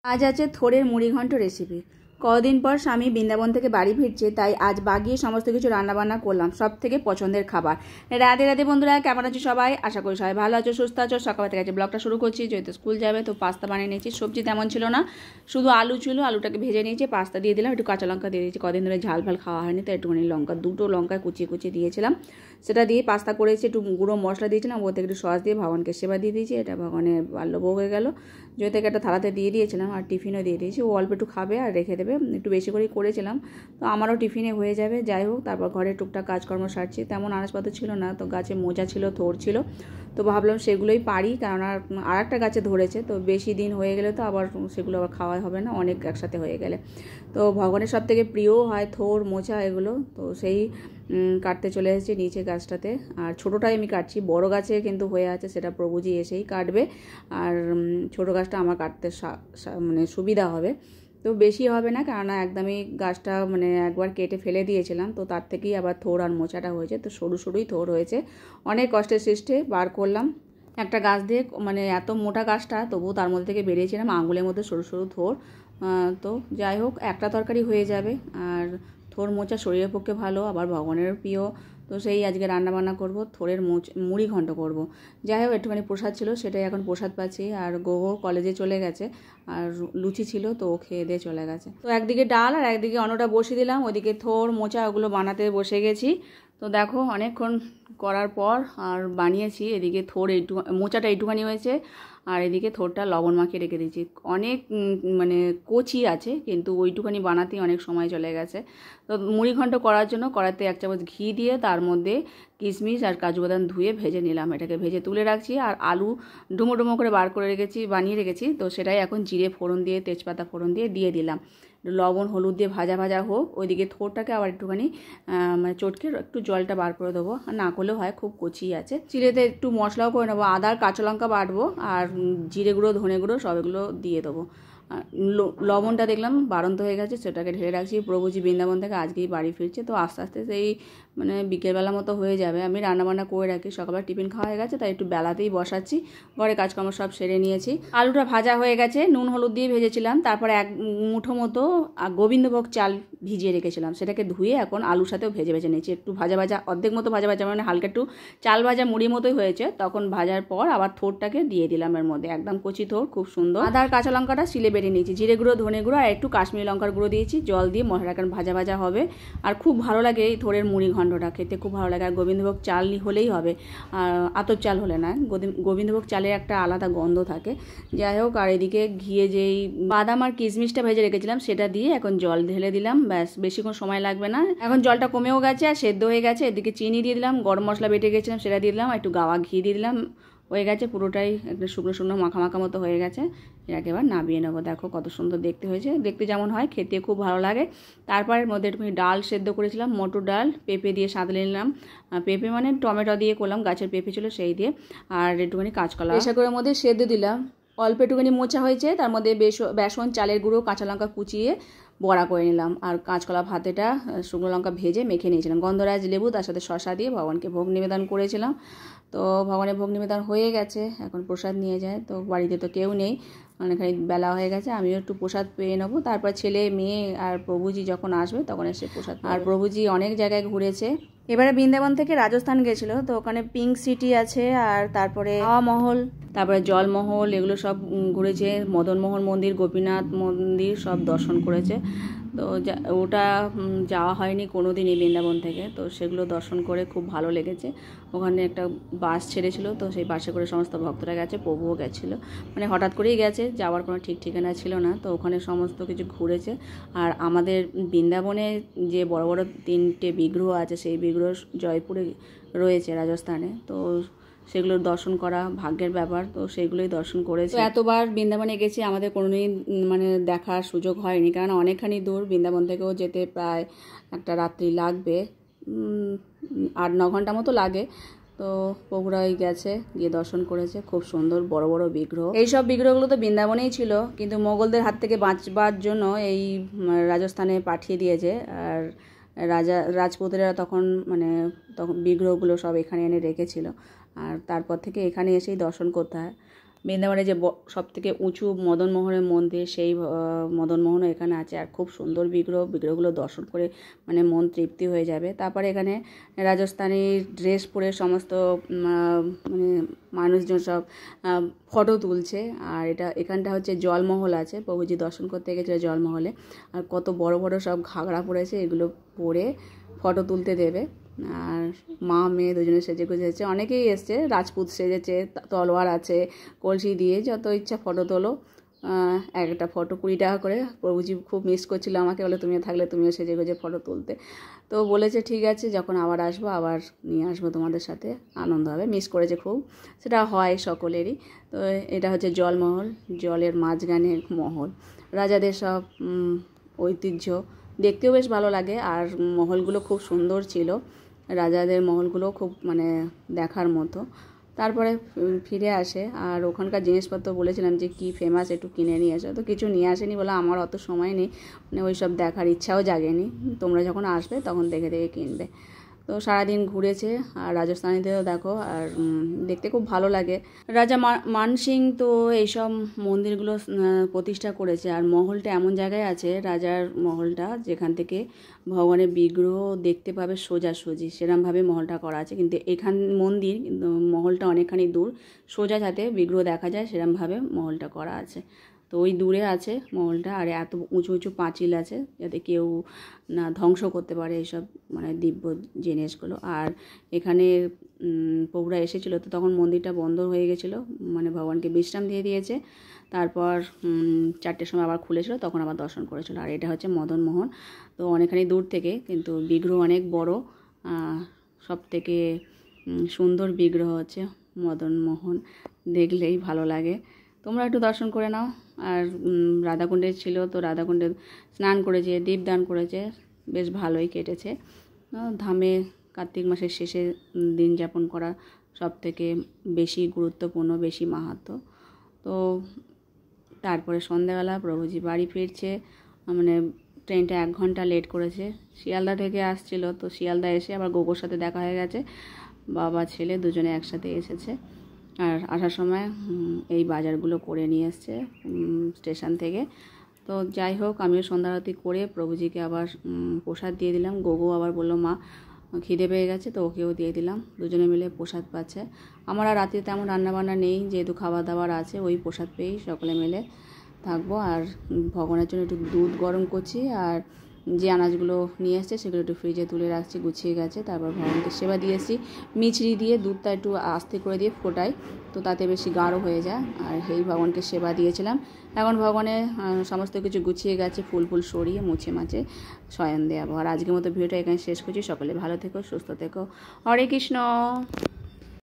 আজ আছে থোড়ের মুড়িঘণ্ট রেসিপি। কদিন পর স্বামী বৃন্দাবন থেকে বাড়ি ফিরছে, তাই আজ বাগিয়ে সমস্ত কিছু রান্নাবান্না করলাম, সব থেকে পছন্দের খাবার। রাধে রাধে বন্ধুরা, কেমন আছো সবাই? আশা করি সবাই ভালো আছো, সুস্থ আছো। সকাল থেকে আজকে ব্লগটা শুরু করছি। যেহেতু স্কুল যাবে তো পাস্তা বানিয়ে নিয়েছি। সবজি তেমন ছিল না, শুধু আলু ছিল, আলুটাকে ভেজে নিয়েছি, পাস্তা দিয়ে দিলাম, একটু কাঁচা লঙ্কা দিয়ে দিয়েছি। কদিন ধরে ঝাল ফাল খাওয়া হয়নি, তো একটুখানি লঙ্কা, দুটো লঙ্কা কুচিয়ে কুচিয়ে দিয়েছিলাম, সেটা দিয়ে পাস্তা করেছি। একটু গুঁড়ো মশলা দিয়েছিলাম, ওর থেকে একটু সস দিয়ে ভগবানকে সেবা দিয়ে দিয়েছি। এটা ভগবানের বাল্যভোগ হয়ে গেল। যদি থেকে একটা থালাতে দিয়ে দিয়েছিলাম, আর টিফিনও দিয়ে দিয়েছি। ও অল্প একটু খাবে আর রেখে দেবে, একটু বেশি করেই করেছিলাম, তো আমারও টিফিনে হয়ে যাবে। যাই হোক, তারপর ঘরে টুকটাক কাজকর্ম সারছি। তেমন আনাজপত্র ছিল না, তো গাছে মোজা ছিল, থোড় ছিল, তো ভাবলাম সেগুলোই পারি, কারণ আর একটা গাছে ধরেছে, তো বেশি দিন হয়ে গেলে তো আবার সেগুলো আবার খাওয়া হবে না, অনেক একসাথে হয়ে গেলে। তো ভগবানের সব থেকে প্রিয় হয় থোড়, মোচা, এগুলো। তো সেই কাটতে চলে এসেছি নিচে গাছটাতে, আর ছোটোটাই আমি কাটছি। বড় গাছে কিন্তু হয়ে আছে, সেটা প্রভুজি এসেই কাটবে, আর ছোটো গাছটা আমার কাটতে মানে সুবিধা হবে। তো বেশি হবে না, কেননা একদমই গাছটা মানে একবার কেটে ফেলে দিয়েছিলাম, তো তার থেকেই আবার থোড় আর মোচাটা হয়েছে। তো সরু সরুই থোড় হয়েছে, অনেক কষ্টের সৃষ্টে বার করলাম একটা গাছ দিয়ে। মানে এত মোটা গাছটা, তবুও তার মধ্যে থেকে বেরিয়েছিলাম আঙুলের মধ্যে সরু সরু থোড়। তো যাই হোক, একটা তরকারি হয়ে যাবে। আর থোড় মোচা শরীরের পক্ষে ভালো, আবার ভগবানের প্রিয়। তো সেই আজকে রান্নাবান্না করব, থোড়ের মুড়ি ঘন্ট করব। যাই হোক, একটুখানি প্রসাদ ছিল, সেটাই এখন প্রসাদ পাচ্ছি। আর গোগো কলেজে চলে গেছে, আর লুচি ছিল, তো ও খেয়ে দিয়ে চলে গেছে। তো একদিকে ডাল আর একদিকে অন্যটা বসিয়ে দিলাম, ওইদিকে থোড় মোচা ওগুলো বানাতে বসে গেছি। তো দেখো, অনেকক্ষণ করার পর আর বানিয়েছি। এদিকে থোড় মোচাটা একটুখানি হয়েছে, আর এদিকে থোড়টা লবণ মাখিয়ে রেখে দিয়েছি। অনেক মানে কচি আছে, কিন্তু ওইটুখানি বানাতেই অনেক সময় চলে গেছে। তো মুড়িঘণ্ট করার জন্য কড়াইতে 1 চামচ ঘি দিয়ে তার মধ্যে কিশমিশ আর কাজু বাদাম ধুয়ে ভেজে নিলাম, এটাকে ভেজে তুলে রাখছি। আর আলু ডুমো ডুমো করে বার করে বানিয়ে রেখেছি, তো সেটাই এখন জিরে ফোড়ন দিয়ে, তেজপাতা ফোড়ন দিয়ে দিলাম। লবণ হলুদ দিয়ে ভাজা ভাজা হোক। ওইদিকে থোড়টাকে আবার একটুখানি মানে চটকে একটু জলটা বার করে দেবো, আর না করলেও হয়, খুব কচি আছে। চিড়েতে একটু মশলাও করে নেবো, আদা আর কাঁচা লঙ্কা বাটবো, আর জিরে গুঁড়ো, ধনে গুঁড়ো সব এগুলো দিয়ে দেবো। লবণটা দেখলাম বাড়ন্ত হয়ে গেছে, সেটাকে ঢেলে রাখছি। প্রভুজি বৃন্দাবন থেকে আজকেই বাড়ি ফিরছে, তো আস্তে আস্তে সেই মানে বিকেলবেলা মতো হয়ে যাবে। আমি রান্নাবান্না করে রাখি, সকালবেলা টিফিন খাওয়া হয়ে গেছে, তাই একটু বেলাতেই বসাচ্ছি। ঘরে কাজকর্ম সব সেরে নিয়েছি। আলুটা ভাজা হয়ে গেছে, নুন হলুদ দিয়ে ভেজেছিলাম। তারপরে 1 মুঠো মতো গোবিন্দভোগ চাল ভিজিয়ে রেখেছিলাম, সেটাকে ধুয়ে এখন আলুর সাথেও ভেজে ভেজে নিয়েছি। একটু ভাজা ভাজা, অর্ধেক মতো ভাজা ভাজা, মানে হালকা একটু চাল ভাজা মুড়ি মতোই হয়েছে। তখন ভাজার পর আবার থোড়টাকে দিয়ে দিলাম এর মধ্যে, একদম কচি থোড়, খুব সুন্দর। আদা আর কাঁচা লঙ্কাটা শিলে বেটে নিয়েছি, জিরে গুঁড়ো, ধনে গুঁড়ো আর একটু কাশ্মীরি লঙ্কার গুঁড়ো দিয়েছি। জল দিয়ে মশলাটা ভাজা ভাজা হবে, আর খুব ভালো লাগে এই থোড়ের মুড়ি ঘণ্টটা খেতে, খুব ভালো লাগে। আর গোবিন্দভোগ চাল হলেই হবে, আর আতপ চাল হলে না। গোবিন্দভোগ চালের একটা আলাদা গন্ধ থাকে। যাই হোক, আর এদিকে ঘিয়ে যেই বাদাম আর কিশমিশটা ভেজে রেখেছিলাম, সেটা দিয়ে এখন জল ঢেলে দিলাম। ব্যাস, বেশিক্ষণ সময় লাগবে না। এখন জলটা কমেও গেছে আর সেদ্ধ হয়ে গেছে। এদিকে চিনি দিয়ে দিলাম, গরম মশলা বেটে গেছিলাম সেটা দিয়ে দিলাম, একটু গাওয়া ঘি দিয়ে দিলাম। হয়ে গেছে পুরোটাই একটা শুকনো শুকনো মাখা মাখা মতো হয়ে গেছে। এটাকে এবার নামিয়ে নেবো। দেখো কত সুন্দর দেখতে হয়েছে, দেখতে যেমন হয় খেতে খুব ভালো লাগে। তারপর এর মধ্যে একটু ডাল সেদ্ধ করেছিলাম, মটর ডাল, পেঁপে দিয়ে সাঁতলে নিলাম। পেঁপে মানে টমেটো দিয়ে করলাম, গাছের পেঁপে ছিল সেই দিয়ে। আর একটুখানি কাঁচকলা প্রেসার কুকারের মধ্যে সেদ্ধ দিলাম। অল্প একটুখানি মোচা হয়েছে, তার মধ্যে বেসন, চালের গুঁড়ো, কাঁচা লঙ্কা কুচিয়ে বড়া করে নিলাম। আর কাঁচকলা ভাতেটা শুকনো লঙ্কা ভেজে মেখে নিয়েছিলাম। গন্ধরাজ লেবু, তার সাথে শসা দিয়ে ভগবানকে ভোগ নিবেদন করেছিলাম। তো ভগবানের ভোগ নিবেদন হয়ে গেছে, এখন প্রসাদ নিয়ে যায়। তো বাড়িতে তো কেউ নেই, অনেকখানি বেলা হয়ে গেছে, আমিও একটু প্রসাদ পেয়ে নেবো। তারপর ছেলে মেয়ে আর প্রভুজি যখন আসবে তখন এসে প্রসাদ। আর প্রভুজি অনেক জায়গায় ঘুরেছে। এবারে বৃন্দাবন থেকে রাজস্থান গেছিলো, তো ওখানে পিঙ্ক সিটি আছে, আর তারপরে হাওয়া মহল, তারপরে জলমহল, এগুলো সব ঘুরেছে। মদনমোহন মন্দির, গোপীনাথ মন্দির সব দর্শন করেছে। তো ওটা যাওয়া হয়নি কোনো দিনই বৃন্দাবন থেকে, তো সেগুলো দর্শন করে খুব ভালো লেগেছে। ওখানে একটা বাস ছেড়েছিল, তো সেই বাসে করে সমস্ত ভক্তরা গেছে, প্রভুও গেছিলো। মানে হঠাৎ করেই গেছে, যাওয়ার কোনো ঠিক ঠিকানা ছিল না। তো ওখানে সমস্ত কিছু ঘুরেছে। আর আমাদের বৃন্দাবনে যে বড় বড় 3টে বিগ্রহ আছে, সেই বিগ্রহ জয়পুরে রয়েছে, রাজস্থানে। তো সেগুলোর দর্শন করা ভাগ্যের ব্যাপার, তো সেগুলোই দর্শন করেছি। এতবার বৃন্দাবনে গেছি, আমাদের কোনোদিন মানে দেখার সুযোগ হয়নি, কারণ অনেকখানি দূর। বৃন্দাবন থেকেও যেতে প্রায় একটা রাত্রি লাগবে, 8-9 ঘন্টা মতো লাগে। তো প্রভুরাই গেছে, গিয়ে দর্শন করেছে। খুব সুন্দর বড় বড় বিগ্রহ। এইসব বিগ্রহগুলো তো বৃন্দাবনেই ছিল, কিন্তু মোগলদের হাত থেকে বাঁচবার জন্য এই রাজস্থানে পাঠিয়ে দিয়েছে। আর রাজপুতরা তখন বিগ্রহগুলো সব এখানে এনে রেখেছিল, আর তারপর থেকে এখানে এসেই দর্শন করতে হয়। বৃন্দাবনে যে সবথেকে উঁচু মদনমোহনের মন্দির, সেই মদনমোহনও এখানে আছে। আর খুব সুন্দর বিগ্রহগুলো দর্শন করে মানে মন তৃপ্তি হয়ে যাবে। তারপরে এখানে রাজস্থানী ড্রেস পরে সমস্ত মানে মানুষজন সব ফটো তুলছে। আর এখানটা হচ্ছে জলমহল আছে, প্রভুজি দর্শন করতে গেছিলো জলমহলে। আর কত বড় বড় সব ঘাগরা পরেছে, এগুলো পরে ফটো তুলতে দেবে। আর মা মেয়ে দুজনে সেজে গুজেছে, অনেকেই এসছে, রাজপুত সেজেছে, তলোয়ার আছে, কলসি দিয়ে যত ইচ্ছা ফটো তোলো। একটা ফটো 20 টাকা করে। প্রভুজি খুব মিস করছিল আমাকে, বলে তুমিও থাকলে তুমিও সেজে গুজে ফটো তুলতে। তো বলেছে ঠিক আছে, যখন আবার আসবো আবার নিয়ে আসবো তোমাদের সাথে, আনন্দ হবে। মিস করেছে খুব, সেটা হয় সকলেরই। তো এটা হচ্ছে জলমহল, জলের মাঝখানে মহল, রাজাদের সব ঐতিহ্য, দেখতেও বেশ ভালো লাগে। আর মহলগুলো খুব সুন্দর ছিল, রাজাদের মহলগুলো খুব মানে দেখার মতো। তারপরে ফিরে আসে, আর ওখানকার জিনিসপত্র বলেছিলাম যে কি ফেমাস একটু কিনে নিয়ে আসো, তো কিছু নিয়ে আসেনি, বলে আমার অত সময় নেই, মানে ওই সব দেখার ইচ্ছাও জাগেনি, তোমরা যখন আসবে তখন দেখে দেখে কিনবে। তো সারাদিন ঘুরেছে। আর রাজস্থানীতেও দেখো, আর দেখতে খুব ভালো লাগে। রাজা মানসিং তো এইসব মন্দিরগুলো প্রতিষ্ঠা করেছে। আর মহলটা এমন জায়গায় আছে, রাজার মহলটা, যেখান থেকে ভগবানের বিগ্রহ দেখতে পাবে সোজাসুজি, সেরকমভাবে মহলটা করা আছে। কিন্তু এখান মন্দির মহলটা অনেকখানি দূর, সোজা যাতে বিগ্রহ দেখা যায় সেরকমভাবে মহলটা করা আছে। তো ওই দূরে আছে মহলটা। আর এত উঁচু উঁচু পাঁচিল আছে যাতে কেউ না ধ্বংস করতে পারে এইসব মানে দিব্য জিনিসগুলো। আর এখানে প্রভুরা এসেছিলো, তো তখন মন্দিরটা বন্ধ হয়ে গেছিলো, মানে ভগবানকে বিশ্রাম দিয়ে দিয়েছে। তারপর 4টের সময় আবার খুলেছিল, তখন আবার দর্শন করেছিল। আর এটা হচ্ছে মদনমোহন, তো অনেকখানি দূর থেকে, কিন্তু বিগ্রহ অনেক বড়। সব থেকে সুন্দর বিগ্রহ হচ্ছে মদনমোহন, দেখলেই ভালো লাগে। তোমরা একটু দর্শন করে নাও। আর রাধাকুণ্ডে ছিল, তো রাধাকুণ্ডে স্নান করেছে, দীপদান করেছে, বেশ ভালোই কেটেছে। ধামে কার্তিক মাসের শেষে দিন যাপন করা সব থেকে বেশি গুরুত্বপূর্ণ, বেশি মাহাত্ম্য। তো তারপরে সন্ধ্যাবেলা প্রভুজি বাড়ি ফিরছে, মানে ট্রেনটা 1 ঘন্টা লেট করেছে, শিয়ালদা থেকে আসছিল। তো শিয়ালদা এসে আবার গোগোর সাথে দেখা হয়ে গেছে, বাবা ছেলে দুজনে একসাথে এসেছে। আর আসার সময় এই বাজারগুলো করে নিয়ে এসছে স্টেশন থেকে। তো যাই হোক, আমিও সন্ধ্যারতি করে প্রভুজিকে আবার প্রসাদ দিয়ে দিলাম। গোগো আবার বললো মা খিদে পেয়ে গেছে, তো ওকেও দিয়ে দিলাম, দুজনে মিলে প্রসাদ পাচ্ছে। আমার আর রাতে তেমন রান্নাবান্না নেই, যেহেতু খাবার দাবার আছে, ওই প্রসাদ পেয়েই সকলে মিলে থাকবো। আর ভগবানের জন্য একটু দুধ গরম করছি, আর যে আনাজগুলো নিয়ে এসছে সেগুলো একটু ফ্রিজে তুলে রাখছি, গুছিয়ে গেছে। তারপর ভগবানকে সেবা দিয়েছি, মিছরি দিয়ে দুধটা একটু আস্তে করে দিয়ে ফোটাই, তো তাতে বেশি গাঢ় হয়ে যায়। আর এই ভগবানকে সেবা দিয়েছিলাম। এখন ভগবানের সমস্ত কিছু গুছিয়ে গেছে, ফুল সরিয়ে মুছে মাছে শয়ন দেওয়াবো। আর আজকের মতো ভিডিওটা এখানে শেষ করছি। সকলে ভালো থেকো, সুস্থ থেকো। হরে কৃষ্ণ।